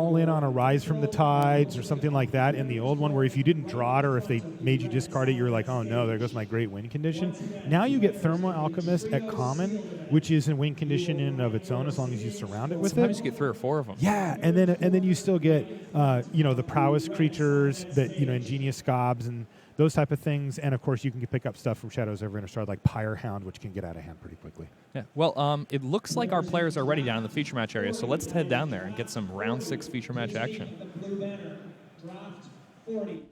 all in on a Rise from the Tides or something like that in the old one, where if you didn't draw it or if they made you discard it, you're like, oh no, there goes my great win condition. Now you get Thermo Alchemist at common, which is a win condition in and of its own as long as you surround it with Sometimes it. you get 3 or 4 of them. Yeah, and then you still get the prowess creatures that ingenious scobs and those type of things, and of course you can pick up stuff from Shadows over Innistrad like Pyre Hound, which can get out of hand pretty quickly. Yeah. Well, it looks like our players are ready down in the feature match area, so let's head down there and get some round 6 feature match action. Blue banner, draft 40.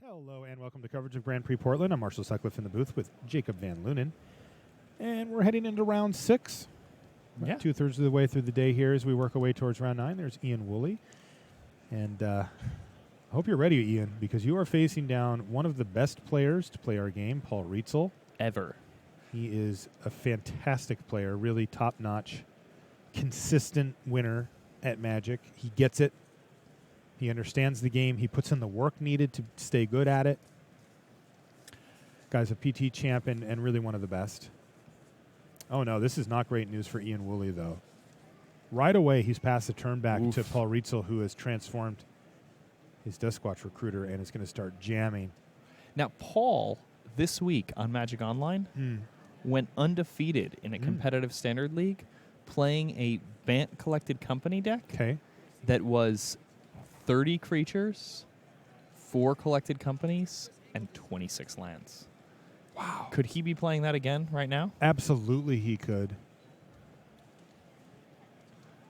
Hello and welcome to coverage of Grand Prix Portland. I'm Marshall Sutcliffe in the booth with Jacob Van Lunen. And we're heading into round 6. Yeah. 2/3 of the way through the day here as we work our way towards round 9. There's Ian Woolley. And I hope you're ready, Ian, because you are facing down one of the best players to play our game, Paul Rietzel. Ever. He is a fantastic player, really top-notch, consistent winner at Magic. He gets it. He understands the game. He puts in the work needed to stay good at it. Guy's a PT champ and really one of the best. Oh, no, this is not great news for Ian Woolley, though. Right away, he's passed the turn back to Paul Rietzel, who has transformed his Duskwatch Recruiter and is going to start jamming. Now, Paul, this week on Magic Online, went undefeated in a competitive standard league playing a Bant Collected Company deck that was 30 creatures, 4 collected companies, and 26 lands. Wow. Could he be playing that again right now? Absolutely he could.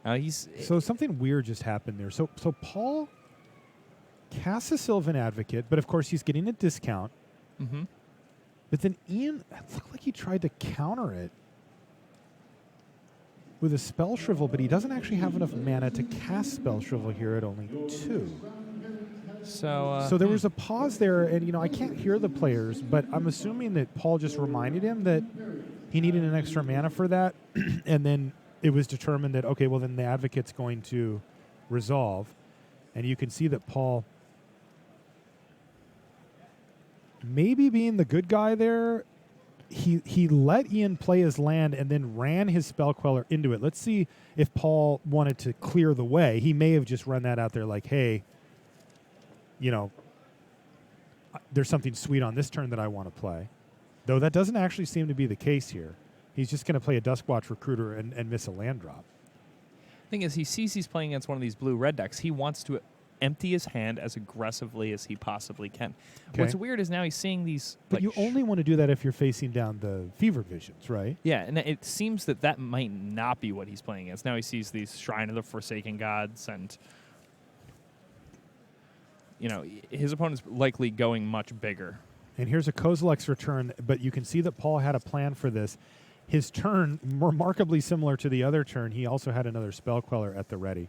So something weird just happened there. So Paul casts a Sylvan Advocate, but of course he's getting a discount. Mm-hmm. But then Ian, it looked like he tried to counter it with a Spell Shrivel, but he doesn't actually have enough mana to cast Spell Shrivel here at only 2. So there was a pause there, and I can't hear the players, but I'm assuming that Paul just reminded him that he needed an extra mana for that, and then it was determined that, okay, well then the Advocate's going to resolve, and you can see that Paul, maybe being the good guy there, he let Ian play his land and then ran his Spell Queller into it. Let's see if Paul wanted to clear the way. He may have just run that out there like, hey, there's something sweet on this turn that I want to play. Though that doesn't actually seem to be the case here. He's just going to play a Duskwatch Recruiter and miss a land drop. Thing is, he sees he's playing against one of these blue-red decks. He wants to empty his hand as aggressively as he possibly can. Okay. What's weird is now he's seeing these... But you only want to do that if you're facing down the Fever Visions, right? Yeah, and it seems that might not be what he's playing against. Now he sees these Shrine of the Forsaken Gods, and his opponent's likely going much bigger. And here's a Kozilek's return, but you can see that Paul had a plan for this. His turn, remarkably similar to the other turn, he also had another Spell Queller at the ready.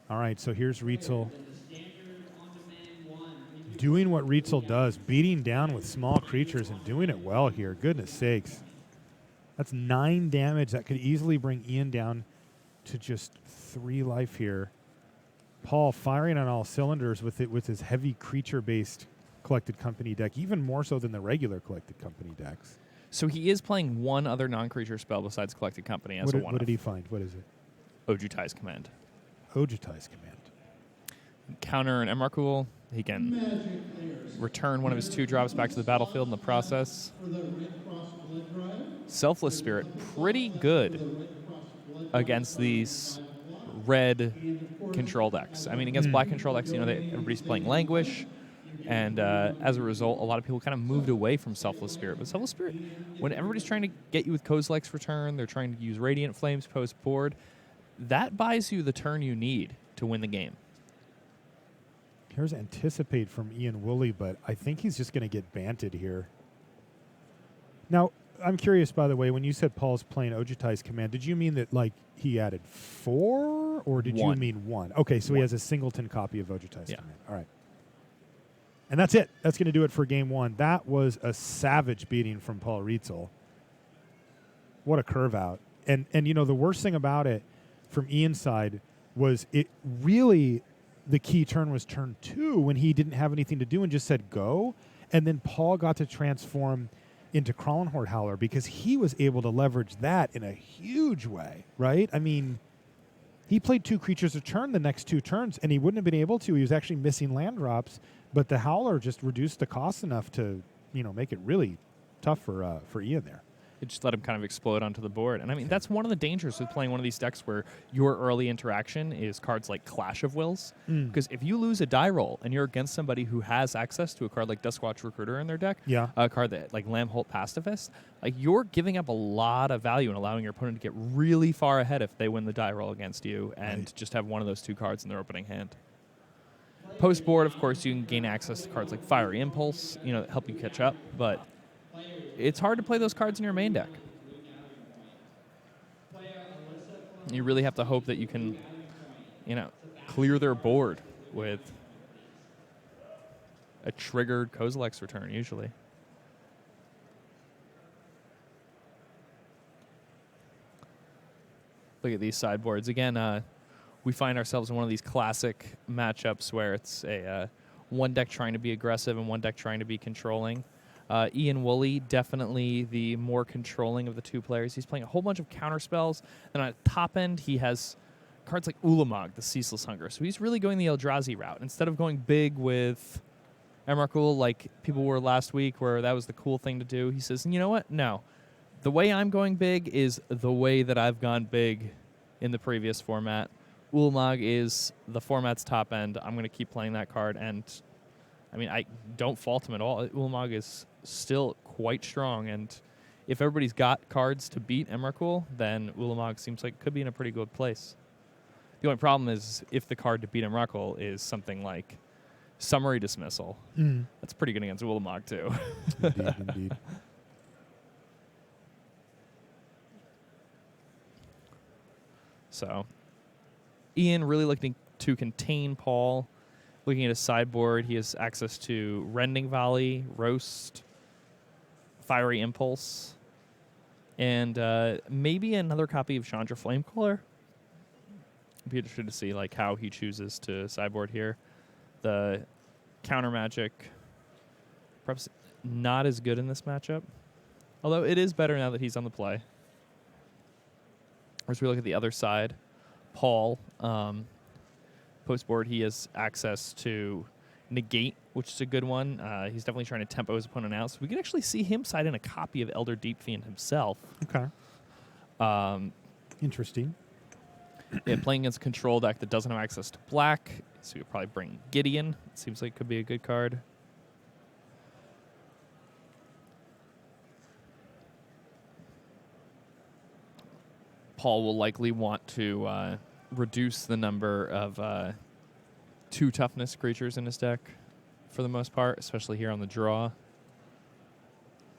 All right, so here's Rietzel doing what Rietzel does, beating down with small creatures and doing it well here. Goodness sakes. That's 9 damage. That could easily bring Ian down to just 3 life here. Paul firing on all cylinders with his heavy creature-based Collected Company deck, even more so than the regular Collected Company decks. So he is playing one other non-creature spell besides Collected Company as a one-off. What did he find? What is it? Ojutai's Command. Ojutai's Command. Counter an Emrakul. He can return one of his 2 drops back to the battlefield in the process. Selfless Spirit, pretty good against these red control decks. I mean, against black control decks, everybody's playing Languish, and as a result, a lot of people kind of moved away from Selfless Spirit. But Selfless Spirit, when everybody's trying to get you with Kozilek's return, they're trying to use Radiant Flames post-board, that buys you the turn you need to win the game. Here's Anticipate from Ian Woolley, but I think he's just going to get banted here. Now, I'm curious, by the way, when you said Paul's playing Ojutai's Command, did you mean that, he added 4, or did you mean 1? Okay, so he has a singleton copy of Ojutai's Command. All right. And that's it. That's going to do it for game one. That was a savage beating from Paul Rietzel. What a curve out. And the worst thing about it from Ian's side was it really, the key turn was turn 2 when he didn't have anything to do and just said go. And then Paul got to transform into Krallenhort Howler because he was able to leverage that in a huge way, right? I mean, he played 2 creatures a turn the next 2 turns, and he wouldn't have been able to. He was actually missing land drops, but the Howler just reduced the cost enough to, make it really tough for Ian there. It just let him kind of explode onto the board. And I mean, that's one of the dangers with playing one of these decks where your early interaction is cards like Clash of Wills. Because if you lose a die roll and you're against somebody who has access to a card like Duskwatch Recruiter in their deck, a card that like Lambholt Pacifist, like you're giving up a lot of value and allowing your opponent to get really far ahead if they win the die roll against you and just have one of those 2 cards in their opening hand. Post board, of course, you can gain access to cards like Fiery Impulse, that help you catch up, but it's hard to play those cards in your main deck. You really have to hope that you can, clear their board with a triggered Kozilek's Return, usually. Look at these sideboards. Again, we find ourselves in one of these classic matchups where it's a one deck trying to be aggressive and one deck trying to be controlling. Ian Woolley, definitely the more controlling of the 2 players. He's playing a whole bunch of counter spells. And on the top end, he has cards like Ulamog, the Ceaseless Hunger. So he's really going the Eldrazi route. Instead of going big with Emrakul like people were last week where that was the cool thing to do, he says, you know what? No. The way I'm going big is the way that I've gone big in the previous format. Ulamog is the format's top end. I'm going to keep playing that card. And, I mean, I don't fault him at all. Ulamog is still quite strong, and if everybody's got cards to beat Emrakul, then Ulamog seems like it could be in a pretty good place. The only problem is if the card to beat Emrakul is something like Summary Dismissal. That's pretty good against Ulamog, too. Indeed. So, Ian really looking to contain Paul. Looking at his sideboard, he has access to Rending Volley, Roast, Fiery Impulse, and maybe another copy of Chandra Flamecaller. I'd be interested to see how he chooses to sideboard here. The counter magic, perhaps not as good in this matchup, although it is better now that he's on the play. As we look at the other side, Paul. Post board, he has access to Negate, which is a good one. He's definitely trying to tempo his opponent out. So we can actually see him side in a copy of Elder Deep Fiend himself. Okay. Interesting. Playing against a control deck that doesn't have access to black, so you'll probably bring Gideon. It seems like it could be a good card. Paul will likely want to reduce the number of 2 toughness creatures in his deck for the most part, especially here on the draw.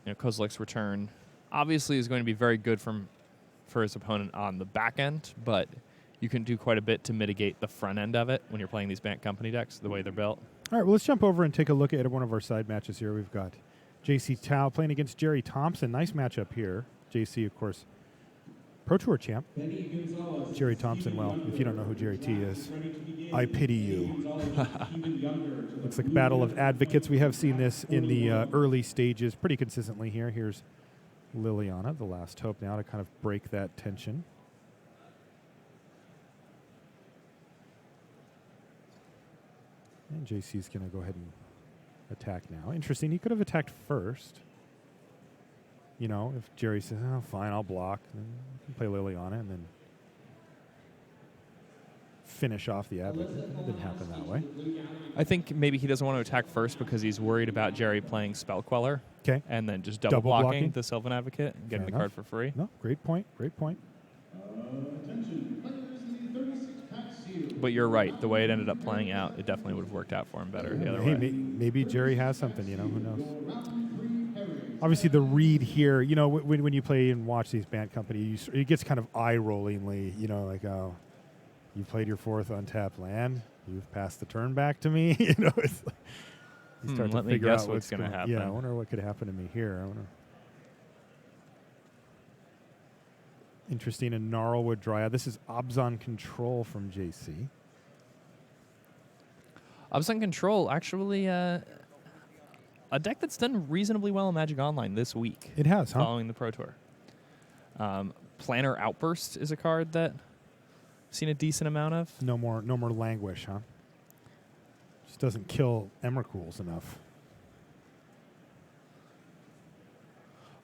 Kozilek's Return obviously is going to be very good for his opponent on the back end, but you can do quite a bit to mitigate the front end of it when you're playing these Bant Company decks, the way they're built. All right, well, let's jump over and take a look at one of our side matches here. We've got J.C. Tao playing against Jerry Thompson. Nice matchup here. J.C., of course, Pro Tour champ. Jerry Thompson, well, if you don't know who Jerry T is, I pity you. Looks like a battle of advocates. We have seen this in the early stages pretty consistently here. Here's Liliana, the last hope now to kind of break that tension. And JC's going to go ahead and attack now. Interesting. He could have attacked first. If Jerry says, oh, fine, I'll block, then you can play Liliana and then finish off the advocate. It didn't happen that way. I think maybe he doesn't want to attack first because he's worried about Jerry playing Spell Queller. Okay. And then just double blocking the Sylvan Advocate and getting the card for free. No, great point. But you're right. The way it ended up playing out, it definitely would have worked out for him better the other way. Maybe Jerry has something, who knows? Obviously, the read here, when you play and watch these Bant Company, it gets kind of eye-rollingly, oh, you played your 4th untapped land, you've passed the turn back to me. It's like, Start to let me figure guess out what's going to happen. Yeah, I wonder what could happen to me here. Interesting, a Gnarlwood Dryad. This is Obzon Control from JC. Obscene Control, actually, a deck that's done reasonably well in Magic Online this week. It has, huh? Following the Pro Tour. Planner Outburst is a card that I've seen a decent amount of. No more Languish, huh? Just doesn't kill Emrakul's enough.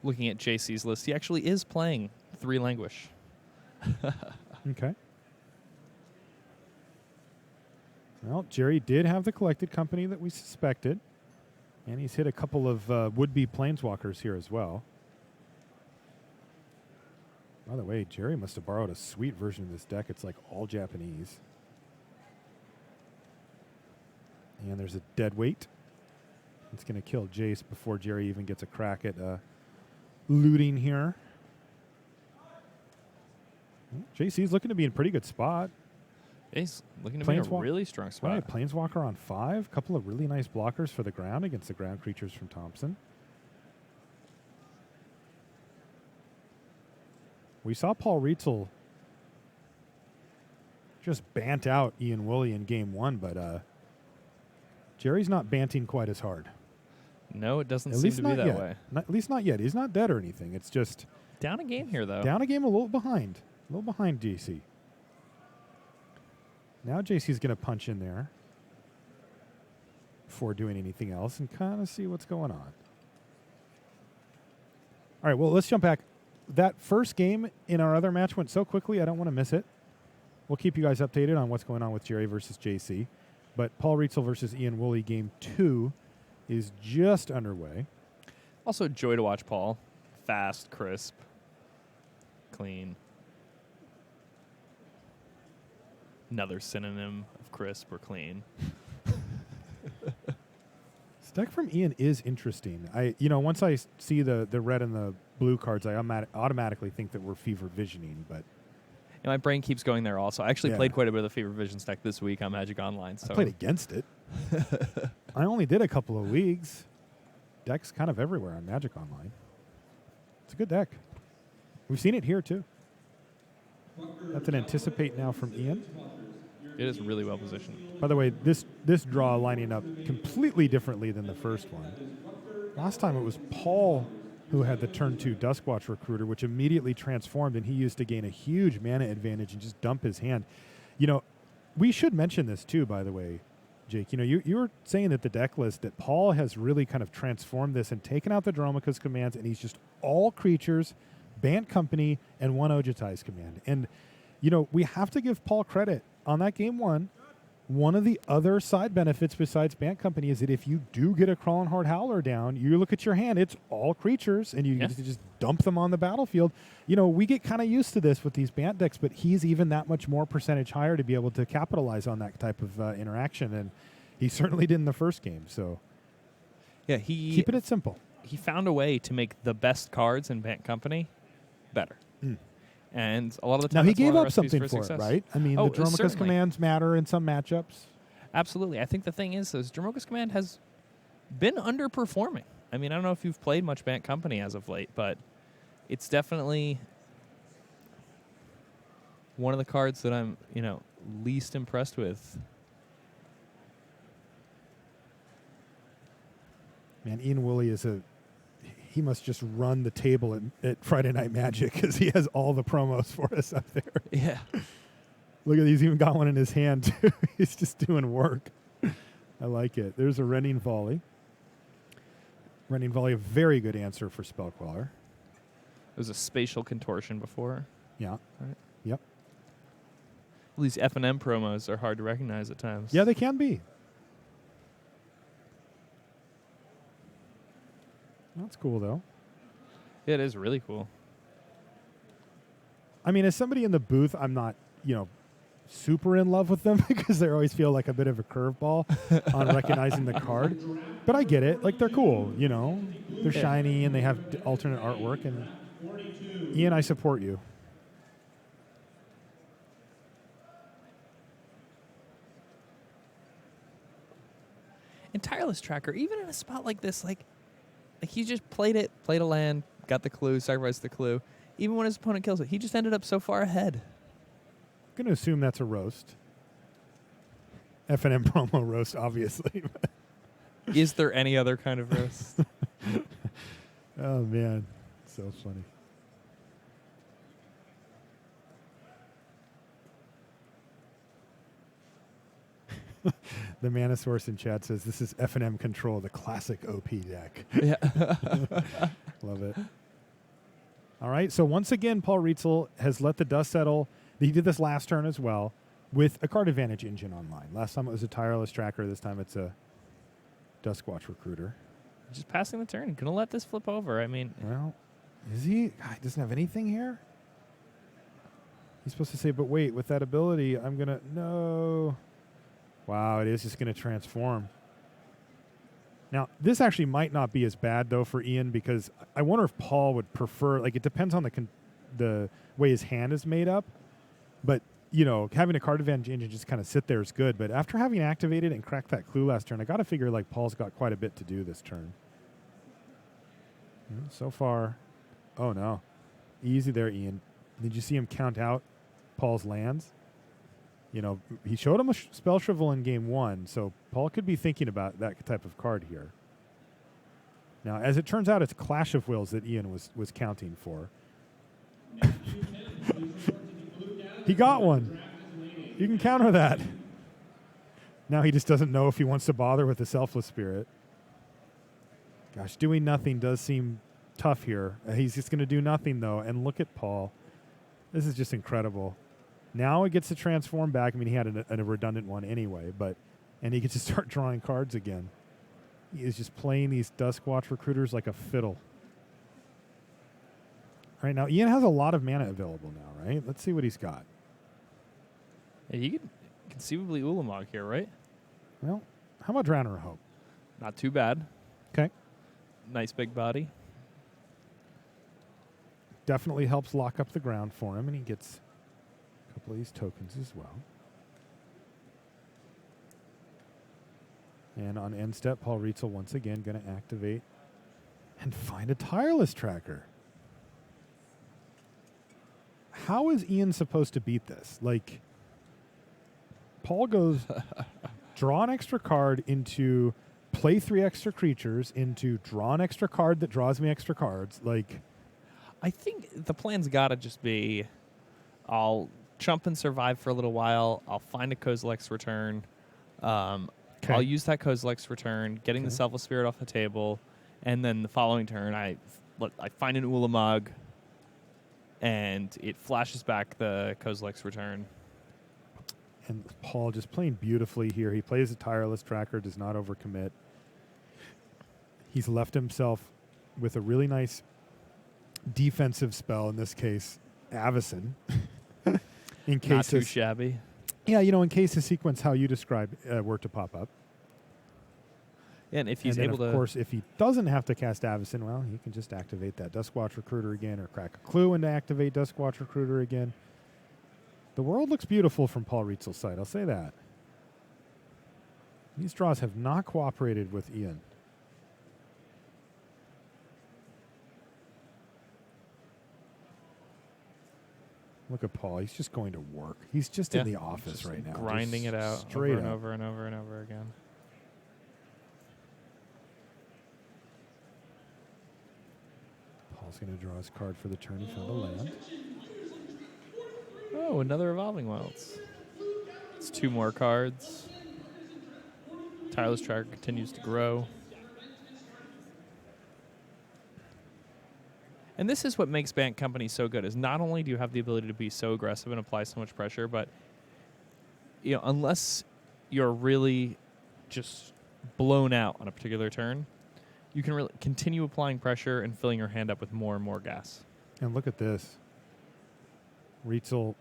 Looking at JC's list, he actually is playing 3 Languish. Okay. Well, Jerry did have the collected company that we suspected, and he's hit a couple of would-be planeswalkers here as well. By the way, Jerry must have borrowed a sweet version of this deck. It's like all Japanese. And there's a dead weight. It's going to kill Jace before Jerry even gets a crack at looting here. JC's looking to be in a pretty good spot. He's looking to be in a really strong spot. Right, Planeswalker on 5. A couple of really nice blockers for the ground against the ground creatures from Thompson. We saw Paul Rietzel just bant out Ian Woolley in game 1, but Jerry's not banting quite as hard. No, it doesn't seem to be that way. At least not yet. He's not dead or anything. It's just down a game here, though. Down a game, a little behind. A little behind JC. Now JC's going to punch in there before doing anything else and kind of see what's going on. All right, well, let's jump back. That first game in our other match went so quickly, I don't want to miss it. We'll keep you guys updated on what's going on with Jerry versus JC. But Paul Rietzel versus Ian Woolley, game 2 is just underway. Also, joy to watch Paul. Fast, crisp, clean. Another synonym of crisp or clean. This deck from Ian is interesting. Once I see the red and the blue cards, I automatically think that we're Fever Visioning, but and my brain keeps going there also. I actually played quite a bit of the Fever Visions deck this week on Magic Online. So I played against it. I only did a couple of leagues. Deck's kind of everywhere on Magic Online. It's a good deck. We've seen it here, too. That's an Anticipate now from Ian. It is really well positioned. By the way, this draw lining up completely differently than the first one. Last time it was Paul who had the turn 2 Duskwatch Recruiter, which immediately transformed, and he used to gain a huge mana advantage and just dump his hand. We should mention this too, by the way, Jake. You were saying that the deck list that Paul has really kind of transformed this and taken out the Dromoka's commands, and he's just all creatures, Bant Company, and 1 Ojutai's command. And, we have to give Paul credit on that game 1. One of the other side benefits besides Bant Company is that if you do get a Crawling Hard Howler down, you look at your hand, it's all creatures, and you get to just dump them on the battlefield. We get kind of used to this with these Bant decks, but he's even that much more percentage higher to be able to capitalize on that type of interaction, and he certainly did in the first game. So, yeah, keeping it simple. He found a way to make the best cards in Bant Company better. And a lot of the time, now he gave up something for it, right? I mean, the Dromoka's commands matter in some matchups. Absolutely. I think the thing is Dromoka's command has been underperforming. I mean, I don't know if you've played much Bant Company as of late, but it's definitely one of the cards that I'm, least impressed with. Man, Ian Woolley he must just run the table at Friday Night Magic because he has all the promos for us up there. Yeah. Look at, he's even got one in his hand, too. He's just doing work. I like it. There's a Rending Volley. Rending Volley, a very good answer for Spellqueller. It was a Spatial Contortion before. Yeah. Right. Yep. These F&M promos are hard to recognize at times. Yeah, they can be. That's cool, though. Yeah, it is really cool. I mean, as somebody in the booth, I'm not, super in love with them because they always feel like a bit of a curveball on recognizing the card. But I get it. Like, they're cool, They're shiny and they have alternate artwork. And Ian, I support you. And Tireless Tracker, even in a spot like this, like he just played a land, got the clue, sacrificed the clue. Even when his opponent kills it, he just ended up so far ahead. I'm going to assume that's a roast. F&M promo roast, obviously. Is there any other kind of roast? Oh, man. So funny. The Manosaurus in chat says, this is F&M Control, the classic OP deck. Yeah. Love it. All right, so once again, Paul Rietzel has let the dust settle. He did this last turn as well with a card advantage engine online. Last time it was a Tireless Tracker. This time it's a Duskwatch Recruiter. Just passing the turn. Gonna let this flip over. I mean, Well, is he? God, he doesn't have anything here? He's supposed to say, but wait, with that ability, I'm going to... No. Wow, it is just going to transform. Now, this actually might not be as bad, though, for Ian, because I wonder if Paul would prefer... Like, it depends on the way his hand is made up. But, you know, having a card advantage engine just kind of sit there is good. But after having activated and cracked that clue last turn, I got to figure, like, Paul's got quite a bit to do this turn. So far... Oh, no. Easy there, Ian. Did you see him count out Paul's lands? You know, he showed him a spell shrivel in game 1, so Paul could be thinking about that type of card here. Now, as it turns out, it's Clash of Wills that Ian was counting for. He got one. You can counter that. Now he just doesn't know if he wants to bother with the Selfless Spirit. Gosh, doing nothing does seem tough here. He's just going to do nothing, though, and look at Paul. This is just incredible. Now he gets to transform back. I mean, he had a redundant one anyway, and he gets to start drawing cards again. He is just playing these Duskwatch Recruiters like a fiddle. All right, now Ian has a lot of mana available now, right? Let's see what he's got. yeah, you could conceivably Ulamog here, right? Well, how about Drowner of Hope? Not too bad. Okay. Nice big body. Definitely helps lock up the ground for him, and he gets a couple of these tokens as well. And on end step, Paul Rietzel once again going to activate and find a Tireless Tracker. How is Ian supposed to beat this? Like, Paul goes draw an extra card into play 3 extra creatures into draw an extra card that draws me extra cards. Like, I think the plan's got to just be, I'll chump and survive for a little while. I'll find a Kozilek's Return. I'll use that Kozilek's Return, getting the Selfless Spirit off the table, and then the following turn I find an Ulamog, and it flashes back the Kozilek's Return. And Paul just playing beautifully here. He plays a Tireless Tracker, does not overcommit. He's left himself with a really nice defensive spell, in this case, Avacyn. In case Not too shabby. Yeah, you know, in case the sequence how you described were to pop up. And if he's and then able to... Of course, if he doesn't have to cast Avacyn, well, he can just activate that Duskwatch Recruiter again or crack a clue and activate Duskwatch Recruiter again. The world looks beautiful from Paul Rietzel's side, I'll say that. These draws have not cooperated with Ian. Look at Paul. He's just going to work. He's just in the office just right now. Grinding just it out straight over and up. over and over and over again. Paul's going to draw his card for the turn. He found a land. Oh, another Evolving Wilds. It's 2 more cards. Tireless Tracker continues to grow. And this is what makes Bank Company so good, is not only do you have the ability to be so aggressive and apply so much pressure, but you know, unless you're really just blown out on a particular turn, you can really continue applying pressure and filling your hand up with more and more gas. And look at this. Rietzel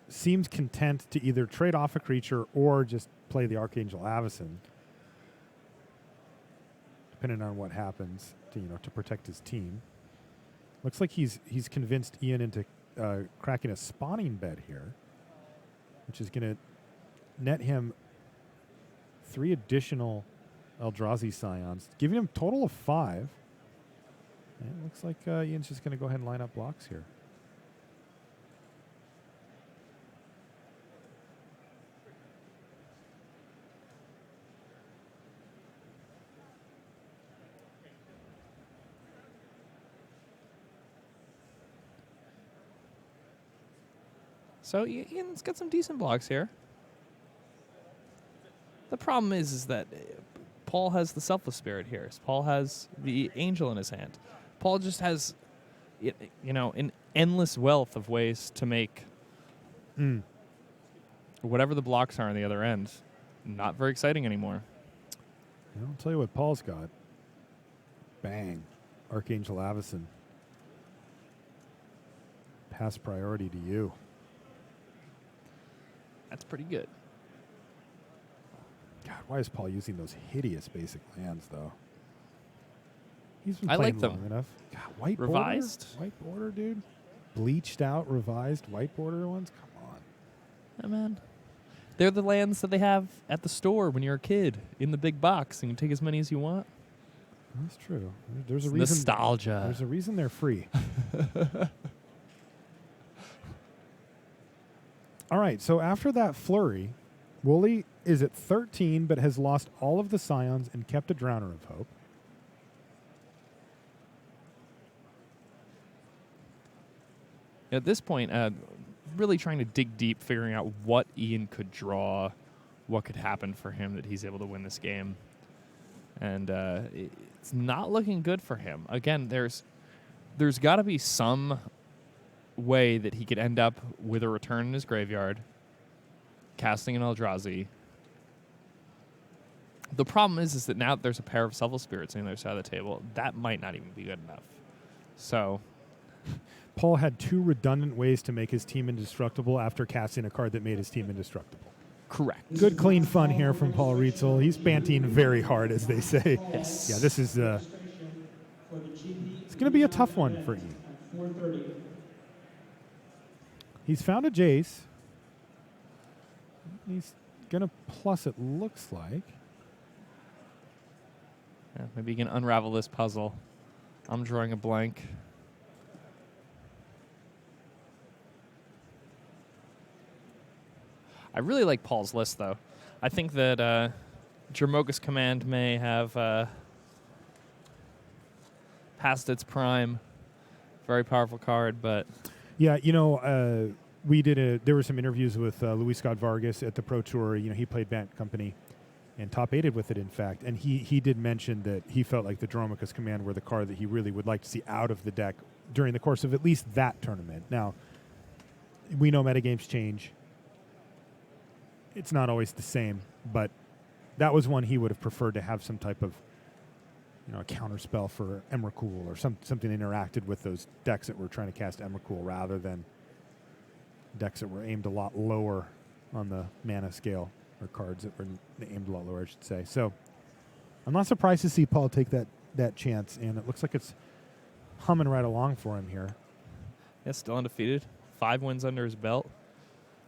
seems content to either trade off a creature or just play the Archangel Avacyn, depending on what happens to protect his team. Looks like he's convinced Ian into cracking a spawning bed here, which is going to net him 3 additional Eldrazi Scions, giving him total of 5. And it looks like Ian's just going to go ahead and line up blocks here. So Ian's got some decent blocks here. The problem is that Paul has the Selfless Spirit here. Paul has the Angel in his hand. Paul just has, an endless wealth of ways to make whatever the blocks are on the other end not very exciting anymore. I'll tell you what Paul's got. Bang. Archangel Avacyn. Pass priority to you. That's pretty good. God, why is Paul using those hideous basic lands, though? He's been I playing like them. long enough. God, white Revised? border? White border, dude? Bleached out, revised white border ones? Come on. Yeah, man. They're the lands that they have at the store when you're a kid in the big box, and you can take as many as you want. That's true. There's a It's reason. nostalgia. There's a reason they're free. All right, so after that flurry, Wooly is at 13 but has lost all of the Scions and kept a Drowner of Hope. At this point, really trying to dig deep, figuring out what Ian could draw, what could happen for him that he's able to win this game. And it's not looking good for him. Again, there's got to be some way that he could end up with a return in his graveyard, casting an Eldrazi. The problem is that now there's a pair of Selfless Spirits on the other side of the table. That might not even be good enough. So Paul had 2 redundant ways to make his team indestructible after casting a card that made his team indestructible. correct. Good, clean fun here from Paul Rietzel. He's panting very hard, as they say. Yes. Yeah, this is it's going to be a tough one for Ian. 4:30. He's found a Jace. He's going to plus, it looks like. Yeah, maybe you can unravel this puzzle. I'm drawing a blank. I really like Paul's list, though. I think that Jermogus Command may have past its prime. Very powerful card, but Yeah, there were some interviews with Luis Scott Vargas at the Pro Tour. He played Bant Company and top-8'd with it, in fact. And he did mention that he felt like the Dromicus Command were the card that he really would like to see out of the deck during the course of at least that tournament. Now, we know metagames change. It's not always the same, but that was one he would have preferred to have some type of a counter spell for Emrakul or something that interacted with those decks that were trying to cast Emrakul rather than decks that were aimed a lot lower on the mana scale, or cards that were aimed a lot lower, I should say. So I'm not surprised to see Paul take that chance, and it looks like it's humming right along for him here. yeah, still undefeated. 5 wins under his belt.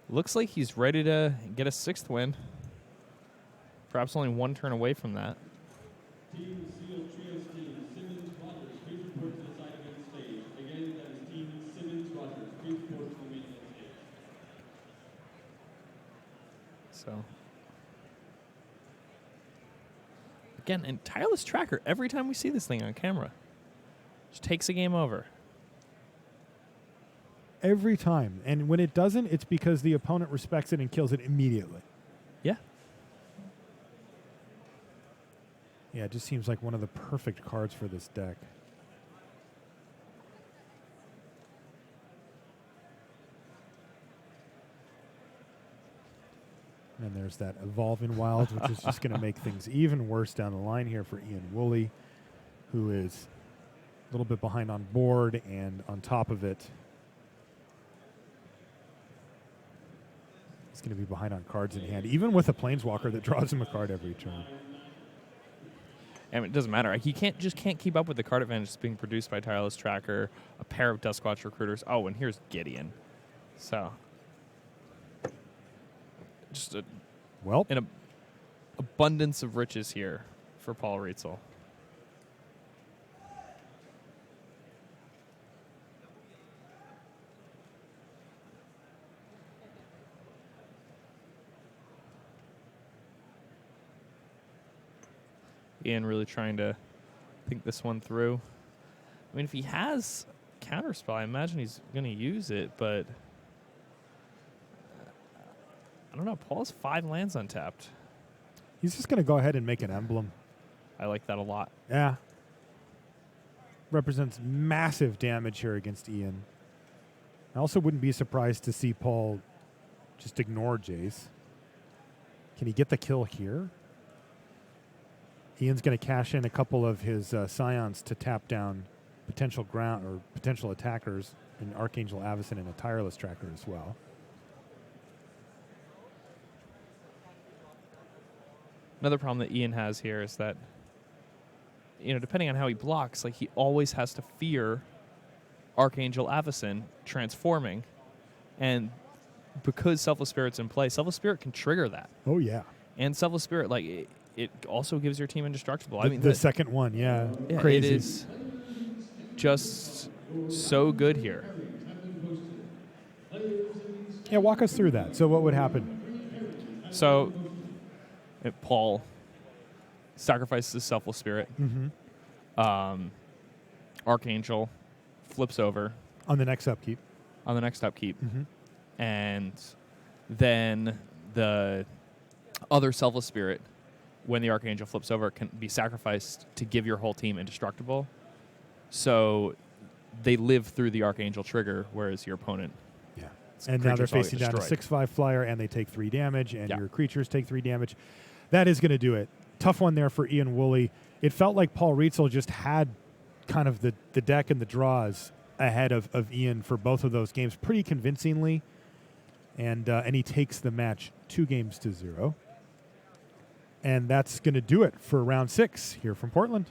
Looks like he's ready to get a 6th win. Perhaps only 1 turn away from that. Team Seal Trios team, Simmons Rogers, please report to the side of the stage. Again, that is Team Simmons Rogers, please report to the main stage. So, again, and Tireless Tracker, every time we see this thing on camera, just takes a game over. Every time. And when it doesn't, it's because the opponent respects it and kills it immediately. Yeah. Yeah, it just seems like one of the perfect cards for this deck. And there's that Evolving Wilds, which is just going to make things even worse down the line here for Ian Woolley, who is a little bit behind on board, and on top of it, he's going to be behind on cards in hand, even with a Planeswalker that draws him a card every turn. I mean, it doesn't matter. He can't keep up with the card advantage that's being produced by Tireless Tracker, a pair of Duskwatch Recruiters. Oh, and here's Gideon. So, just an abundance of riches here for Paul Rietzel. Ian really trying to think this one through. I mean, if he has counterspell, I imagine he's going to use it, but I don't know. Paul has 5 lands untapped. He's just going to go ahead and make an emblem. I like that a lot. Yeah. Represents massive damage here against Ian. I also wouldn't be surprised to see Paul just ignore Jace. Can he get the kill here? Ian's going to cash in a couple of his Scions to tap down potential ground or potential attackers in Archangel Avacyn and a Tireless Tracker as well. Another problem that Ian has here is that, depending on how he blocks, like he always has to fear Archangel Avacyn transforming, and because Selfless Spirit's in play, Selfless Spirit can trigger that. Oh yeah, and Selfless Spirit, like it also gives your team indestructible. The second one, yeah, crazy. It is just so good here. Yeah, walk us through that. So what would happen? So Paul sacrifices his Selfless Spirit. Mm-hmm. Archangel flips over on the next upkeep. Mm-hmm. And then the other Selfless Spirit, when the Archangel flips over, can be sacrificed to give your whole team indestructible. So they live through the Archangel trigger, whereas your opponent... Yeah. And now they're facing down a destroyed. 6/5 flyer, and they take 3 damage, and Yeah. your creatures take 3 damage. That is going to do it. Tough one there for Ian Woolley. It felt like Paul Rietzel just had kind of the deck and the draws ahead of Ian for both of those games pretty convincingly. And he takes the match 2-0. And that's going to do it for round 6 here from Portland.